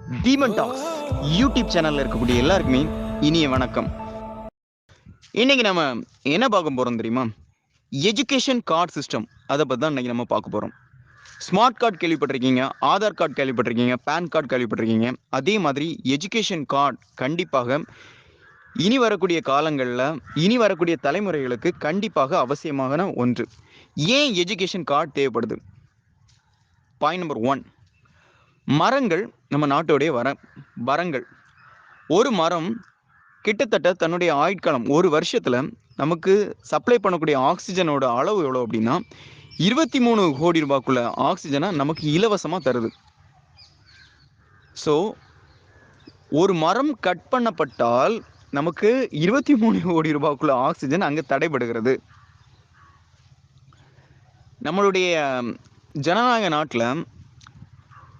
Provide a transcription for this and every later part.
Demon tax YouTube சேனல்ல இருக்கக்கூடிய எல்லாருக்குமே இனிய வணக்கம். இன்னைக்கு நம்ம என்ன பார்க்க போறோம் தெரியுமா? எஜுகேஷன் கார்டு சிஸ்டம், அதை பற்றி தான் இன்னைக்கு நம்ம பார்க்க போறோம். ஸ்மார்ட் கார்டு கேள்விப்பட்டிருக்கீங்க, ஆதார் கார்டு கேள்விப்பட்டிருக்கீங்க, பேன் கார்டு கேள்விப்பட்டிருக்கீங்க. அதே மாதிரி எஜுகேஷன் கார்டு கண்டிப்பாக இனி வரக்கூடிய காலங்களில், இனி வரக்கூடிய தலைமுறைகளுக்கு கண்டிப்பாக அவசியமான ஒன்று. ஏன் எஜுகேஷன் கார்டு தேவைப்படுது? பாயிண்ட் நம்பர் 1, மரங்கள் நம்ம நாட்டோடைய மரங்கள். ஒரு மரம் கிட்டத்தட்ட தன்னுடைய ஆயுட்காலம் ஒரு வருஷத்தில் நமக்கு சப்ளை பண்ணக்கூடிய ஆக்சிஜனோட அளவு எவ்வளோ அப்படின்னா 23 கோடி ரூபாய்க்குள்ள ஆக்சிஜனை நமக்கு இலவசமாக தருது. ஸோ ஒரு மரம் கட் பண்ணப்பட்டால் நமக்கு 23 கோடி ரூபாய்க்குள்ள ஆக்சிஜன் அங்கே தடைபடுகிறது. நம்மளுடைய ஜனநாயக நாட்டில்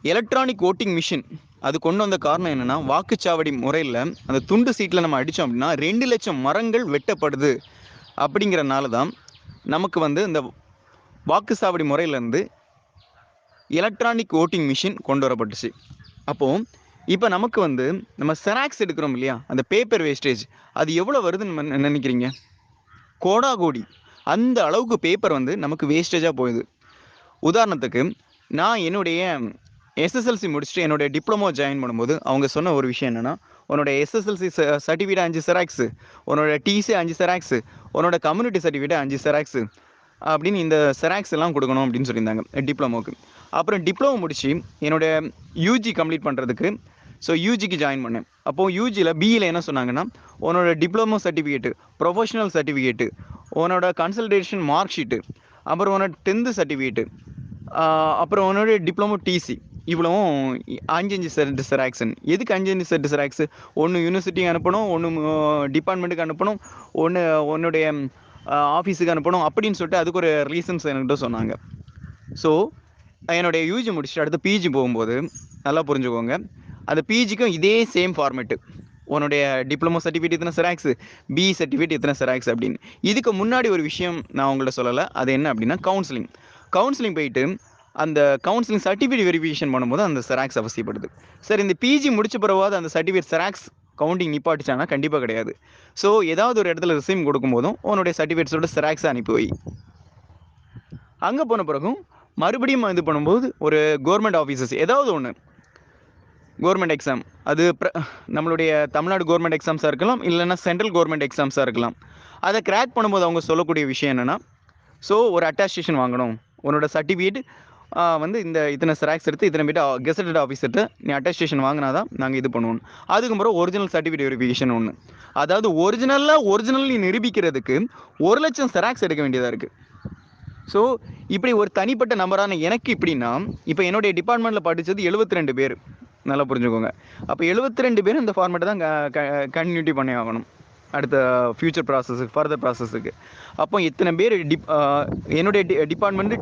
எலக்ட்ரானிக் ஓட்டிங் மிஷின் அது கொண்டு வந்த காரணம் என்னென்னா, வாக்குச்சாவடி முறையில் அந்த துண்டு சீட்டில் நம்ம அடித்தோம் அப்படின்னா 2 லட்சம் மரங்கள் வெட்டப்படுது. அப்படிங்கிறனால தான் நமக்கு இந்த வாக்குச்சாவடி முறையிலேருந்து எலக்ட்ரானிக் ஓட்டிங் மிஷின் கொண்டு வரப்பட்டுச்சு. அப்போது இப்போ நமக்கு நம்ம செராக்ஸ் எடுக்கிறோம் இல்லையா, அந்த பேப்பர் வேஸ்டேஜ் அது எவ்வளோ வருதுன்னு நினைக்கிறீங்க? கோடாகோடி அந்த அளவுக்கு பேப்பர் நமக்கு வேஸ்டேஜாக போகுது. உதாரணத்துக்கு நான் என்னுடைய எஸ்எஸ்எல்சி முடிச்சுட்டு என்னுடைய டிப்ளமோ ஜாயின் பண்ணும்போது அவங்க சொன்ன ஒரு விஷயம் என்னென்னா, உன்னோட எஸ்எஸ்எல்சி சர்டிஃபிகேட் 5 செராக்ஸு, உன்னோட டிசி 5 செராக்ஸு, உன்னோட கம்யூனிட்டி சர்டிஃபிகேட் 5 செராக்ஸு அப்படின்னு இந்த செராக்ஸ் எல்லாம் கொடுக்கணும் அப்படின்னு சொல்லியிருந்தாங்க டிப்ளமோக்கு. அப்புறம் டிப்ளமோ முடித்து என்னோடய யூஜி கம்ப்ளீட் பண்ணுறதுக்கு யூஜிக்கு ஜாயின் பண்ணேன். அப்போது யூஜியில் பிஇயில் என்ன சொன்னாங்கன்னா, உன்னோட டிப்ளமோ சர்டிஃபிகேட்டு, ப்ரொஃபஷனல் சர்டிஃபிகேட்டு, உன்னோட கன்சல்டேஷன் மார்க் ஷீட்டு, அப்புறம் உன்னோட 10th சர்டிஃபிகேட்டு, அப்புறம் உன்னோட டிப்ளமோ டிசி, இவ்வளவும் 5 செட் செராக்ஸன். எதுக்கு 5 செட் செராக்ஸு? ஒன்று யூனிவர்சிட்டிக்கு அனுப்பணும், ஒன்று டிபார்ட்மெண்ட்டுக்கு அனுப்பணும், ஒன்று உன்னுடைய ஆஃபீஸுக்கு அனுப்பணும் அப்படின்னு சொல்லிட்டு அதுக்கு ஒரு ரீசன்ஸ் என்கிட்ட சொன்னாங்க. ஸோ என்னுடைய யூஜி முடிச்சுட்டு அடுத்து பிஜி போகும்போது நல்லா புரிஞ்சுக்கோங்க, அந்த பிஜிக்கும் இதே சேம் ஃபார்மேட்டு. உன்னுடைய டிப்ளமோ சர்டிஃபிகேட் இத்தனை செராக்ஸு, பிஇ சர்டிஃபிகேட் இத்தனை செராக்ஸ் அப்படின்னு. இதுக்கு முன்னாடி ஒரு விஷயம் நான் உங்கள்ட்ட சொல்லலை, அது என்ன அப்படின்னா கவுன்சிலிங் போயிட்டு அந்த கவுன்சிலிங் சர்டிஃபிகேட் வெரிஃபிகேஷன் பண்ணும்போது அந்த செராக்ஸ் அவசியப்படுது. சார் இந்த பிஜி முடிச்ச பிறவாது அந்த சர்டிஃபிகேட் செராக்ஸ் கவுண்டிங் நிப்பாட்டிச்சானா? கண்டிப்பாக கிடையாது. ஸோ ஏதாவது ஒரு இடத்துல ரிசீம் கொடுக்கும்போதும் உன்னுடைய சர்டிஃபிகேட்ஸோட செராக்ஸை அனுப்பி வை. அங்கே போன பிறகும் மறுபடியும் இது பண்ணும்போது ஒரு கவர்மெண்ட் ஆஃபீஸர்ஸ் ஏதாவது ஒன்று கவர்மெண்ட் எக்ஸாம், அது நம்மளுடைய தமிழ்நாடு கவர்மெண்ட் எக்ஸாம்ஸாக இருக்கலாம், இல்லைன்னா சென்ட்ரல் கவர்மெண்ட் எக்ஸாம்ஸாக இருக்கலாம். அதை கிராக் பண்ணும்போது அவங்க சொல்லக்கூடிய விஷயம் என்னென்னா, ஒரு அட்டாஸ்டேஷன் வாங்கணும், உன்னோட சர்டிஃபிகேட் இந்த இத்தனை செராக்ஸ் எடுத்து இத்தனை பேர் கெசட்டட் ஆஃபீஸர்கிட்ட நீ அட்டஸ்டேஷன் வாங்கினா தான் நாங்கள் இது பண்ணுவோம். அதுக்கப்புறம் ஒரிஜினல் சர்டிஃபிகேட் வெரிஃபிகேஷன் ஒன்று. அதாவது ஒரிஜினல் நிரூபிக்கிறதுக்கு 1 லட்சம் செராக்ஸ் எடுக்க வேண்டியதாக இருக்குது. ஸோ இப்படி ஒரு தனிப்பட்ட நம்பரான எனக்கு இப்படின்னா, இப்போ என்னுடைய டிபார்ட்மெண்ட்டில் படித்தது 72 பேர், நல்லா புரிஞ்சுக்கோங்க. அப்போ 72 பேர் இந்த ஃபார்மேட்டை தான் கண்டினியூட்டி பண்ணி ஆகணும் அடுத்த ஃபியூச்சர் ப்ராசஸுக்கு, ஃபர்தர் ப்ராசஸுக்கு. அப்போ இத்தனை பேர் என்னுடைய டிபார்ட்மெண்ட்டு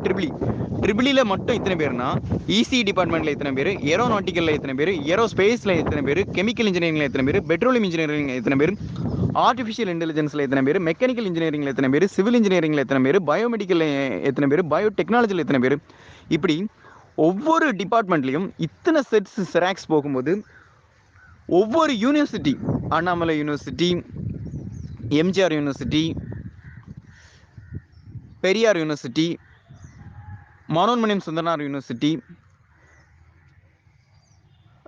ட்ரிபிளியில் மட்டும் இத்தனை பேர்னா, இசி டிபார்ட்மெண்ட்டில் இத்தனை பேர், ஏரோநாட்டிக்கலில் இத்தனை பேர், ஏரோஸ்பேஸில் இத்தனை பேர், கெமிக்கல் இன்ஜினியரிங்கில் இத்தனை பேர், பெட்ரோலியம் இன்ஜினியரிங் இத்தனை பேர், ஆர்டிஃபிஷியல் இன்டெலிஜென்ஸில் எத்தனை பேர், மெக்கானிக்கல் இன்ஜினியரிங்கில் எத்தனை பேர், சிவில் இன்ஜினியரிங்கில் எத்தனை பேர், பயோமெடிக்கல் எத்தனை பேர், பயோடெக்னாலஜியில் எத்தனை பேர், இப்படி ஒவ்வொரு டிபார்ட்மெண்ட்லேயும் இத்தனை செட்ஸ் செராக்ஸ் போகும்போது ஒவ்வொரு university, Annamalai university, MGR university, Periyar university, Manonmaniam Sundaranar university,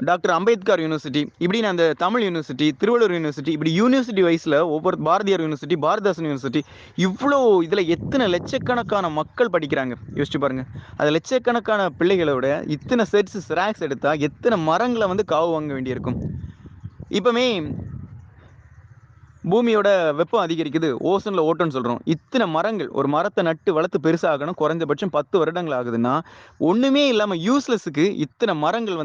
doctor Ambedkar university, இப்படின்னு அந்த தமிழ் யூனிவர்சிட்டி, திருவள்ளூர் யூனிவர்சிட்டி, இப்படி யூனிவர்சிட்டி வைஸில் ஒவ்வொரு பாரதியார் யூனிவர்சிட்டி, பாரதிதாசன் யூனிவர்சிட்டி, இவ்வளோ இதில் எத்தனை லட்சக்கணக்கான மக்கள் படிக்கிறாங்க யோசிச்சு பாருங்கள். அது லட்சக்கணக்கான பிள்ளைகளோட இத்தனை செட்ஸ் செராக்ஸ் எடுத்தால் எத்தனை மரங்களை காவு வாங்க வேண்டியிருக்கும். இப்போமே பூமியோட வெப்பம் அதிகரிக்குது, ஓசனில் ஓட்டோன்னு சொல்கிறோம். இத்தனை மரங்கள், ஒரு மரத்தை நட்டு வளர்த்து பெருசாகணும் குறைஞ்சபட்சம் 10 வருடங்கள் ஆகுதுன்னா, ஒன்றுமே இல்லாமல் யூஸ்லெஸ்ஸுக்கு இத்தனை மரங்கள்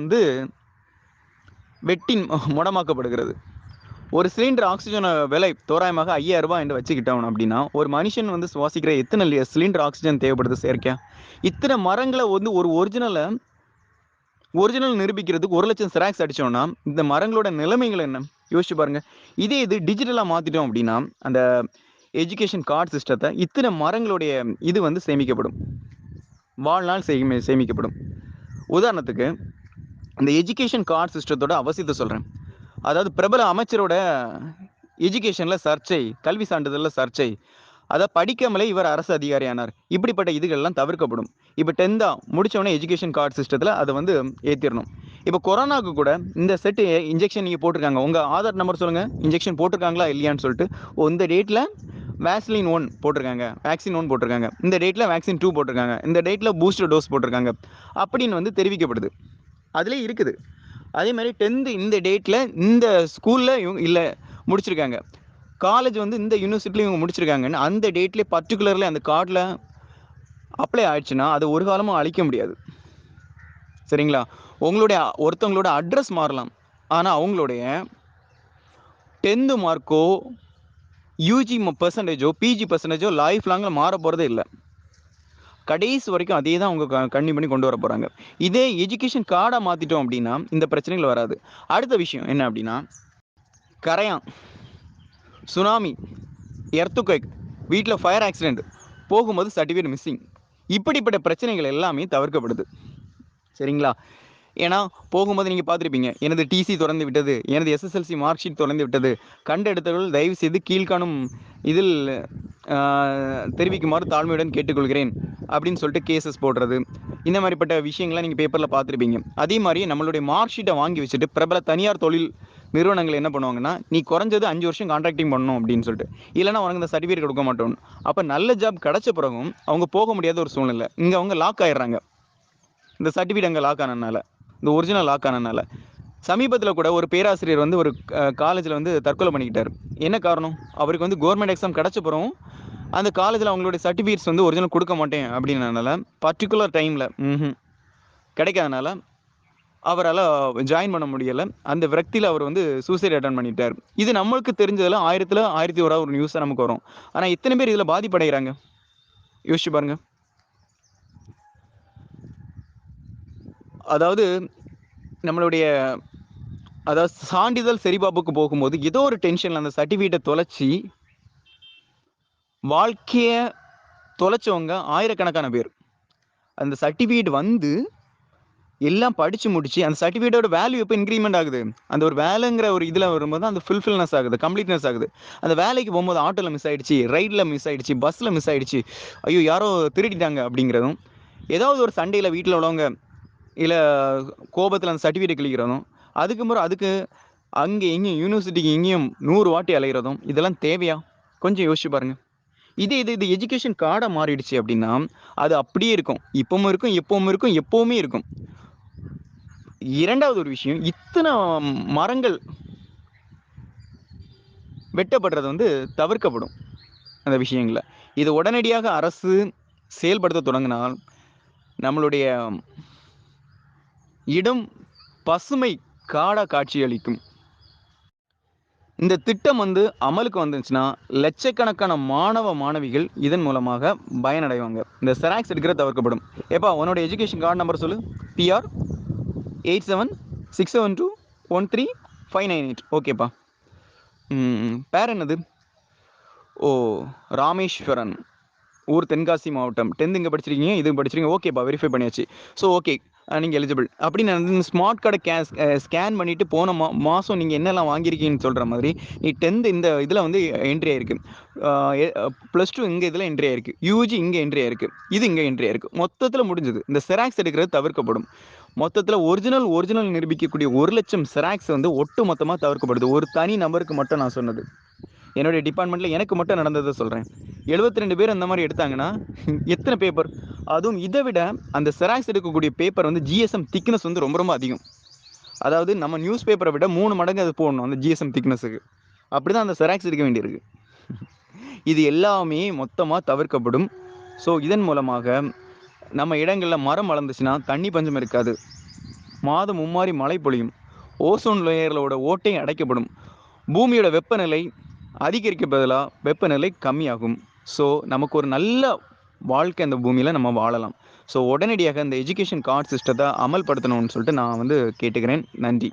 வெட்டி முடமாக்கப்படுகிறது. ஒரு சிலிண்டர் ஆக்சிஜன் விலை தோராயமாக 5000 ரூபாய் என்று வச்சுக்கிட்டோம் அப்படின்னா, ஒரு மனுஷன் சுவாசிக்கிற எத்தனை சிலிண்டர் ஆக்சிஜன் தேவைப்படுது செயற்கையாக? இத்தனை மரங்களை ஒரு ஒரிஜினல் நிரூபிக்கிறதுக்கு 1 லட்சம் செராக்ஸ் அடித்தோம்னா இந்த மரங்களோட நிலைமைகள் என்ன யோசிச்சு பாருங்க. இதே இது டிஜிட்டலாக மாற்றிட்டோம் அப்படின்னா அந்த எஜுகேஷன் கார்டு சிஸ்டத்தை இத்தனை மரங்களுடைய இது சேமிக்கப்படும், வாழ்நாள் சேமிக்கப்படும். உதாரணத்துக்கு இந்த எஜுகேஷன் கார்டு சிஸ்டத்தோட அவசியத்தை சொல்கிறேன். அதாவது பிரபல அமைச்சரோட எஜுகேஷனில் சர்ச்சை, கல்வி சான்றிதழில் சர்ச்சை, அதை படிக்காமலே இவர் அரசு அதிகாரி ஆனார். இப்படிப்பட்ட இதுகள்லாம் தவிர்க்கப்படும். இப்போ 10th முடித்தவொடனே எஜுகேஷன் கார்டு சிஸ்டத்தில் அதை வந்து ஏற்றிடணும். இப்போ கொரோனாவுக்கு கூட இந்த செட்டு இன்ஜெக்ஷன் நீங்கள் போட்டிருக்காங்க, உங்கள் ஆதார் நம்பர் சொல்லுங்கள், இன்ஜெக்ஷன் போட்டிருக்காங்களா இல்லையான்னு சொல்லிட்டு. இந்த டேட்டில் வேக்சின் 1 போட்டிருக்காங்க, வேக்சின் 1 போட்டிருக்காங்க, இந்த டேட்டில் வேக்சின் 2 போட்டிருக்காங்க, இந்த டேட்டில் பூஸ்டர் டோஸ் போட்டிருக்காங்க அப்படின்னு வந்து தெரிவிக்கப்படுது. அதிலே இருக்குது. அதே மாதிரி 10th இந்த டேட்டில் இந்த ஸ்கூலில் இவங்க இல்லை முடிச்சிருக்காங்க, காலேஜ் வந்து இந்த யூனிவர்சிட்டியில் இவங்க முடிச்சிருக்காங்கன்னு அந்த டேட்லேயே பர்டிகுலர்லி அந்த கார்டில் அப்ளை ஆயிடுச்சுன்னா அதை ஒரு காலமும் அழிக்க முடியாது. சரிங்களா? ஒருத்தவங்களோட அட்ரஸ் மாறலாம், ஆனால் அவங்களுடைய 10th மார்க்கோ யூஜி பர்சன்டேஜோ பிஜி பர்சன்டேஜோ லைஃப் லாங்கில் மாற போகிறதே இல்லை. கடைசி வரைக்கும் அதே தான் அவங்க கண்டினியூ பண்ணி கொண்டு வர போகிறாங்க. இதே எஜுகேஷன் கார்டாக மாற்றிட்டோம் அப்படின்னா இந்த பிரச்சனைகள் வராது. அடுத்த விஷயம் என்ன அப்படின்னா, கரையான், சுனாமி, எர்த்துக்வேக், வீட்டில் ஃபயர் ஆக்சிடெண்ட், போகும்போது சர்டிஃபிகேட் மிஸ்ஸிங், இப்படிப்பட்ட பிரச்சனைகள் எல்லாமே தவிர்க்கப்படுது. சரிங்களா? ஏன்னா போகும்போது நீங்கள் பார்த்துருப்பீங்க, எனது டிசி திறந்து விட்டது, எனது எஸ்எஸ்எல்சி மார்க் ஷீட் திறந்து விட்டது, கண்டெடுத்தவர்கள் தயவு செய்து கீழ்காணும் இதில் தெரிவிக்குமாறு தாழ்மையுடன் கேட்டுக்கொள்கிறேன் அப்படின்னு சொல்லிட்டு கேசஸ் போடுறது, இந்த மாதிரிப்பட்ட விஷயங்கள்லாம் நீங்கள் பேப்பரில் பார்த்துருப்பீங்க. அதே மாதிரி நம்மளுடைய மார்க் ஷீட்டை வாங்கி வச்சுட்டு பிரபல தனியார் தொழில் நிறுவனங்கள் என்ன பண்ணுவாங்கன்னா, நீ குறைஞ்சது 5 வருஷம் கான்ட்ராக்டிங் பண்ணணும் அப்படின்னு சொல்லிட்டு, இல்லைனா உனக்கு இந்த சர்டிஃபிகேட் கொடுக்க மாட்டோம். அப்போ நல்ல ஜாப் கிடச்ச பிறகும் அவங்க போக முடியாத ஒரு சூழ்நிலை. இங்கே அவங்க லாக் ஆயிடுறாங்க. இந்த சர்டிஃபிகேட் அங்கே லாக் ஆனதுனால, இந்த ஒரிஜினல் லாக் ஆனதுனால. சமீபத்தில் கூட ஒரு பேராசிரியர் வந்து ஒரு காலேஜில் வந்து தற்கொலை பண்ணிக்கிட்டார். என்ன காரணம்? அவருக்கு வந்து கவர்மெண்ட் எக்ஸாம் கிடச்ச பிறகும் அந்த காலேஜில் அவங்களுடைய சர்டிஃபிகேட்ஸ் வந்து ஒரிஜினல் கொடுக்க மாட்டேன் அப்படின்றனால பர்டிகுலர் டைமில் கிடைக்காதனால அவரால் ஜாயின் பண்ண முடியலை. அந்த விரக்தியில் அவர் வந்து சூசைட் அட்டன் பண்ணிட்டார். இது நம்மளுக்கு தெரிஞ்சதில் 1001 ஒரு நியூஸாக நமக்கு வரும். ஆனால் எத்தனை பேர் இதில் பாதிப்படைகிறாங்க யோசிச்சு பாருங்க. அதாவது நம்மளுடைய சான்றிதழ் சரிபார்ப்புக்கு போகும்போது ஏதோ ஒரு டென்ஷனில் அந்த சர்டிஃபிகேட்டை தொலைச்சி வாழ்க்கையை தொலைச்சவங்க ஆயிரக்கணக்கான பேர். அந்த சர்டிஃபிகேட் வந்து எல்லாம் படித்து முடிச்சு அந்த சர்டிஃபிகேட்டோட வேல்யூ எப்போ இன்க்ரிமெண்ட் ஆகுது, அந்த ஒரு வேலைங்கிற ஒரு இதில் வரும்போது அந்த ஃபுல்ஃபில்னஸ் ஆகுது, கம்ப்ளீட்னஸ் ஆகுது. அந்த வேலைக்கு போகும்போது ஆட்டோவில் மிஸ் ஆகிடுச்சு, ரைடில் மிஸ் ஆகிடுச்சு, பஸ்ஸில் மிஸ் ஆகிடுச்சு, ஐயோ யாரோ திருடிட்டாங்க அப்படிங்கிறதும், ஏதாவது ஒரு சண்டையில் வீட்டில் உள்ளவங்க இல்லை கோபத்தில் அந்த சர்டிஃபிகேட் கிழிக்கிறதும், அதுக்கு அங்கே எங்கேயும் யூனிவர்சிட்டிக்கு எங்கேயும் 100 வாட்டி அலைகிறதும், இதெல்லாம் தேவையா? கொஞ்சம் யோசிச்சு பாருங்கள். இது எஜுகேஷன் கார்டாக மாறிடுச்சு அப்படின்னா அது அப்படியே இருக்கும், இப்பவும் இருக்கும், எப்பவுமே இருக்கும். இரண்டாவது ஒரு விஷயம், இத்தனை மரங்கள் வெட்டப்படுறது வந்து தவிர்க்கப்படும் அந்த விஷயங்களை. இது உடனடியாக அரசு செயல்படுத்த தொடங்கினால் நம்மளுடைய இடம் பசுமை காடாக காட்சியளிக்கும். இந்த திட்டம் வந்து அமலுக்கு வந்துச்சுன்னா லட்சக்கணக்கான மாணவ மாணவிகள் இதன் மூலமாக பயனடைவாங்க. இந்த செராக்ஸ் எடுக்கிறது தவிர்க்கப்படும். ஏப்பா உன்னோட எஜுகேஷன் கார்டு நம்பர் சொல்லு. PR 8767213598. ஓகேப்பா. பேர் என்னது? ஓ, ராமேஸ்வரன், ஊர் தென்காசி மாவட்டம். 10th இங்கே படிச்சிருக்கீங்க, இது படிச்சிருக்கீங்க. ஓகேப்பா, வெரிஃபை பண்ணியாச்சு. ஸோ ஓகே, நீங்கள் எலிஜிபிள் அப்படின்னு ஸ்மார்ட் கார்டை ஸ்கேன் பண்ணிவிட்டு போன மாதம் நீங்கள் என்னெல்லாம் வாங்கியிருக்கீங்கன்னு சொல்கிற மாதிரி நீ 10th இந்த இதில் வந்து என்ட்ரி ஆகிருக்கு, +2 இங்கே இதில் என்ட்ரி ஆகிருக்கு, யூஜி இங்கே என்ட்ரி ஆகிருக்கு, இது இங்கே என்ட்ரி ஆகிருக்கு, மொத்தத்தில் முடிஞ்சது. இந்த செராக்ஸ் எடுக்கிறது தவிர்க்கப்படும். மொத்தத்தில் ஒரிஜினல் நிரூபிக்கக்கூடிய 1 லட்சம் செராக்ஸ் வந்து ஒட்டு மொத்தமாக தவிர்க்கப்படுது. ஒரு தனி நபருக்கு மட்டும் நான் சொன்னது, என்னுடைய டிபார்ட்மெண்ட்டில் எனக்கு மட்டும் நடந்ததை சொல்கிறேன். 72 பேர் அந்த மாதிரி எடுத்தாங்கன்னா எத்தனை பேப்பர்? அதுவும் இதை விட அந்த செராக்ஸ் எடுக்கக்கூடிய பேப்பர் வந்து GSM திக்னஸ் வந்து ரொம்ப அதிகம். அதாவது நம்ம நியூஸ் பேப்பரை விட 3 மடங்கு அது போடணும் அந்த GSM திக்னஸுக்கு. அப்படி தான் அந்த செராக்ஸ் எடுக்க வேண்டியிருக்கு. இது எல்லாமே மொத்தமாக தவிர்க்கப்படும். ஸோ இதன் மூலமாக நம்ம இடங்களில் மரம் வளர்ந்துச்சுன்னா தண்ணி பஞ்சம் இருக்காது, மாதம் மும்மாரி மழை பொழியும், ஓசோன் லேயர்களோட ஓட்டை அடைக்கப்படும், பூமியோட வெப்பநிலை அதிகரிக்க பதிலாக வெப்பநிலை கம்மியாகும். ஸோ நமக்கு ஒரு நல்ல வாழ்க்கை அந்த பூமியில் நம்ம வாழலாம். ஸோ உடனடியாக இந்த எஜுகேஷன் கார்டு சிஸ்டத்தை அமல்படுத்தணும்னு சொல்லிட்டு நான் வந்து கேட்டுக்கிறேன். நன்றி.